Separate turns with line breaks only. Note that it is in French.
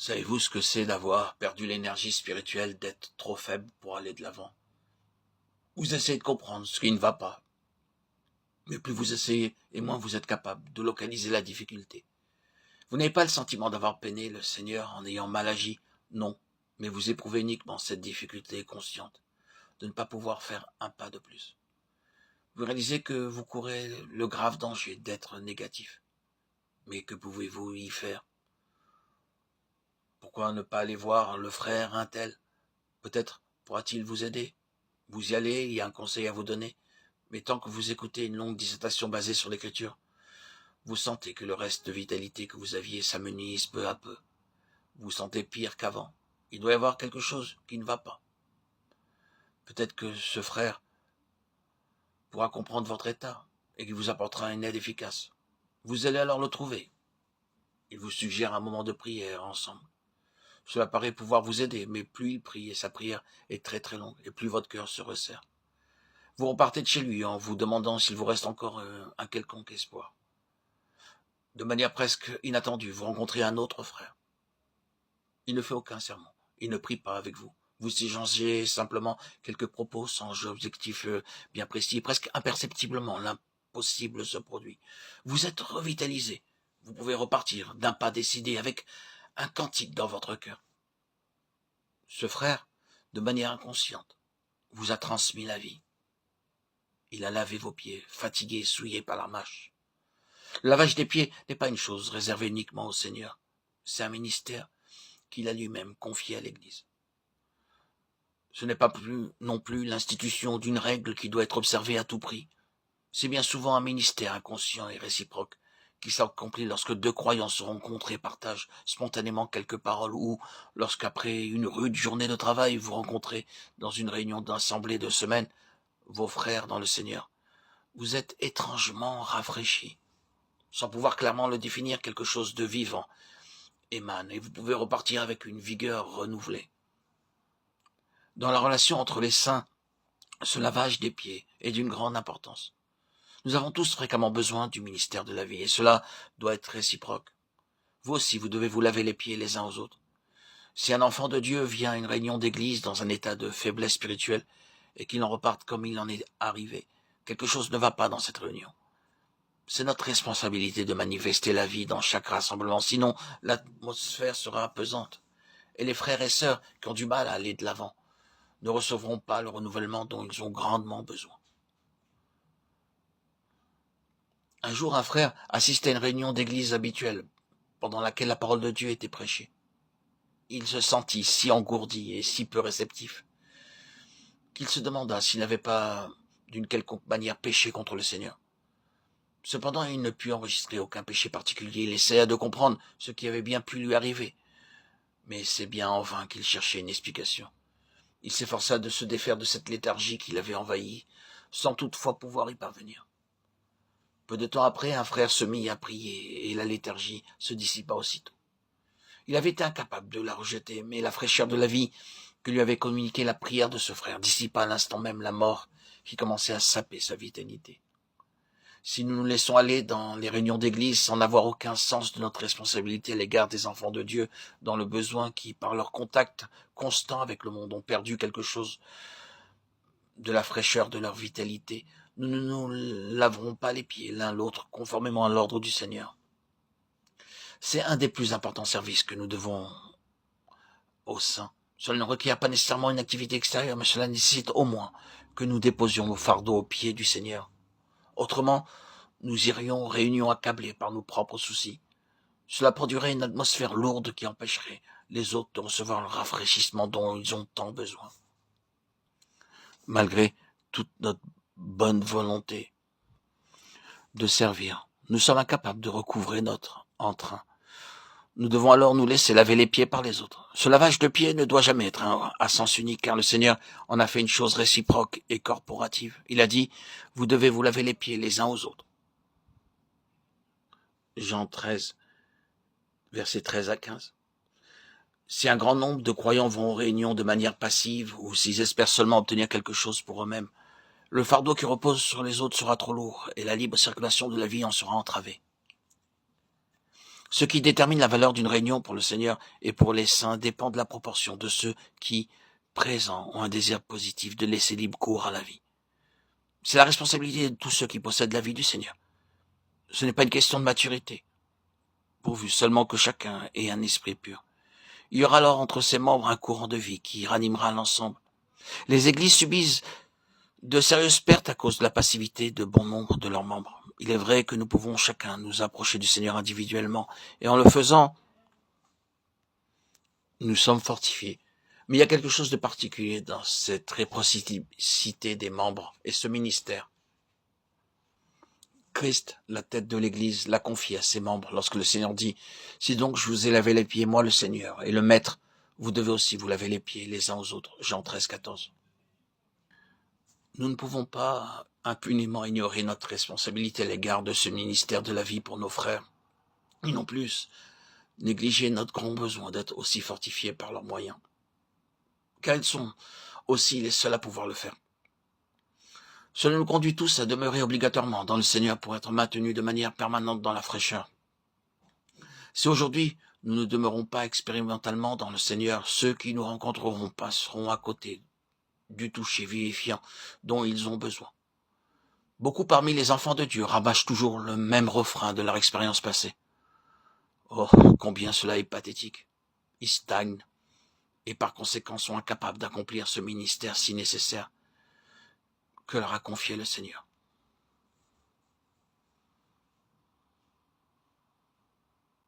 Savez-vous ce que c'est d'avoir perdu l'énergie spirituelle, d'être trop faible pour aller de l'avant? Vous essayez de comprendre ce qui ne va pas, mais plus vous essayez, et moins vous êtes capable de localiser la difficulté. Vous n'avez pas le sentiment d'avoir peiné le Seigneur en ayant mal agi, non, mais vous éprouvez uniquement cette difficulté consciente de ne pas pouvoir faire un pas de plus. Vous réalisez que vous courez le grave danger d'être négatif, mais que pouvez-vous y faire? Pourquoi ne pas aller voir le frère un tel? Peut-être pourra-t-il vous aider. Vous y allez, il y a un conseil à vous donner, mais tant que vous écoutez une longue dissertation basée sur l'écriture, vous sentez que le reste de vitalité que vous aviez s'amenuise peu à peu. Vous vous sentez pire qu'avant. Il doit y avoir quelque chose qui ne va pas. Peut-être que ce frère pourra comprendre votre état et qu'il vous apportera une aide efficace. Vous allez alors le trouver. Il vous suggère un moment de prière ensemble. Cela paraît pouvoir vous aider, mais plus il prie et sa prière est très très longue, et plus votre cœur se resserre. Vous repartez de chez lui en vous demandant s'il vous reste encore un quelconque espoir. De manière presque inattendue, vous rencontrez un autre frère. Il ne fait aucun sermon, il ne prie pas avec vous. Vous échangez simplement quelques propos sans objectif bien précis, presque imperceptiblement, l'impossible se produit. Vous êtes revitalisé, vous pouvez repartir d'un pas décidé avec un cantique dans votre cœur. Ce frère, de manière inconsciente, vous a transmis la vie. Il a lavé vos pieds, fatigués, souillés par la marche. Le lavage des pieds n'est pas une chose réservée uniquement au Seigneur. C'est un ministère qu'il a lui-même confié à l'Église. Ce n'est pas non plus l'institution d'une règle qui doit être observée à tout prix. C'est bien souvent un ministère inconscient et réciproque qui s'accomplit lorsque deux croyants se rencontrent et partagent spontanément quelques paroles ou lorsqu'après une rude journée de travail vous rencontrez dans une réunion d'assemblée de semaine vos frères dans le Seigneur. Vous êtes étrangement rafraîchis. Sans pouvoir clairement le définir, quelque chose de vivant émane et vous pouvez repartir avec une vigueur renouvelée. Dans la relation entre les saints, ce lavage des pieds est d'une grande importance. Nous avons tous fréquemment besoin du ministère de la vie et cela doit être réciproque. Vous aussi, vous devez vous laver les pieds les uns aux autres. Si un enfant de Dieu vient à une réunion d'église dans un état de faiblesse spirituelle et qu'il en reparte comme il en est arrivé, quelque chose ne va pas dans cette réunion. C'est notre responsabilité de manifester la vie dans chaque rassemblement, sinon l'atmosphère sera pesante. Et les frères et sœurs qui ont du mal à aller de l'avant ne recevront pas le renouvellement dont ils ont grandement besoin. Un jour, un frère assistait à une réunion d'église habituelle, pendant laquelle la parole de Dieu était prêchée. Il se sentit si engourdi et si peu réceptif, qu'il se demanda s'il n'avait pas, d'une quelconque manière, péché contre le Seigneur. Cependant, il ne put enregistrer aucun péché particulier. Il essaya de comprendre ce qui avait bien pu lui arriver. Mais c'est bien en vain qu'il cherchait une explication. Il s'efforça de se défaire de cette léthargie qui l'avait envahi, sans toutefois pouvoir y parvenir. Peu de temps après, un frère se mit à prier, et la léthargie se dissipa aussitôt. Il avait été incapable de la rejeter, mais la fraîcheur de la vie que lui avait communiquée la prière de ce frère dissipa à l'instant même la mort qui commençait à saper sa vitalité. Si nous nous laissons aller dans les réunions d'église sans avoir aucun sens de notre responsabilité à l'égard des enfants de Dieu, dans le besoin qui, par leur contact constant avec le monde, ont perdu quelque chose de la fraîcheur de leur vitalité, nous ne nous laverons pas les pieds l'un l'autre conformément à l'ordre du Seigneur. C'est un des plus importants services que nous devons aux saints. Cela ne requiert pas nécessairement une activité extérieure, mais cela nécessite au moins que nous déposions nos fardeaux aux pieds du Seigneur. Autrement, nous irions réunions accablés par nos propres soucis. Cela produirait une atmosphère lourde qui empêcherait les autres de recevoir le rafraîchissement dont ils ont tant besoin. Malgré toute notre bonne volonté de servir, nous sommes incapables de recouvrer notre entrain. Nous devons alors nous laisser laver les pieds par les autres. Ce lavage de pieds ne doit jamais être à sens unique, car le Seigneur en a fait une chose réciproque et corporative. Il a dit, vous devez vous laver les pieds les uns aux autres. Jean 13, versets 13 à 15. Si un grand nombre de croyants vont aux réunions de manière passive, ou s'ils espèrent seulement obtenir quelque chose pour eux-mêmes, le fardeau qui repose sur les autres sera trop lourd, et la libre circulation de la vie en sera entravée. Ce qui détermine la valeur d'une réunion pour le Seigneur et pour les saints dépend de la proportion de ceux qui, présents, ont un désir positif de laisser libre cours à la vie. C'est la responsabilité de tous ceux qui possèdent la vie du Seigneur. Ce n'est pas une question de maturité, pourvu seulement que chacun ait un esprit pur. Il y aura alors entre ses membres un courant de vie qui ranimera l'ensemble. Les églises subissent de sérieuses pertes à cause de la passivité de bon nombre de leurs membres. Il est vrai que nous pouvons chacun nous approcher du Seigneur individuellement, et en le faisant, nous sommes fortifiés. Mais il y a quelque chose de particulier dans cette réciprocité des membres et ce ministère. Christ, la tête de l'Église, l'a confié à ses membres lorsque le Seigneur dit « Si donc je vous ai lavé les pieds, moi le Seigneur, et le Maître, vous devez aussi vous laver les pieds les uns aux autres. » Jean 13, 14. Nous ne pouvons pas impunément ignorer notre responsabilité à l'égard de ce ministère de la vie pour nos frères, et non plus négliger notre grand besoin d'être aussi fortifiés par leurs moyens, car ils sont aussi les seuls à pouvoir le faire. Cela nous conduit tous à demeurer obligatoirement dans le Seigneur pour être maintenus de manière permanente dans la fraîcheur. Si aujourd'hui nous ne demeurons pas expérimentalement dans le Seigneur, ceux qui nous rencontreront passeront à côté du toucher vivifiant dont ils ont besoin. Beaucoup parmi les enfants de Dieu rabâchent toujours le même refrain de leur expérience passée. Oh, combien cela est pathétique. Ils stagnent et par conséquent sont incapables d'accomplir ce ministère si nécessaire que leur a confié le Seigneur.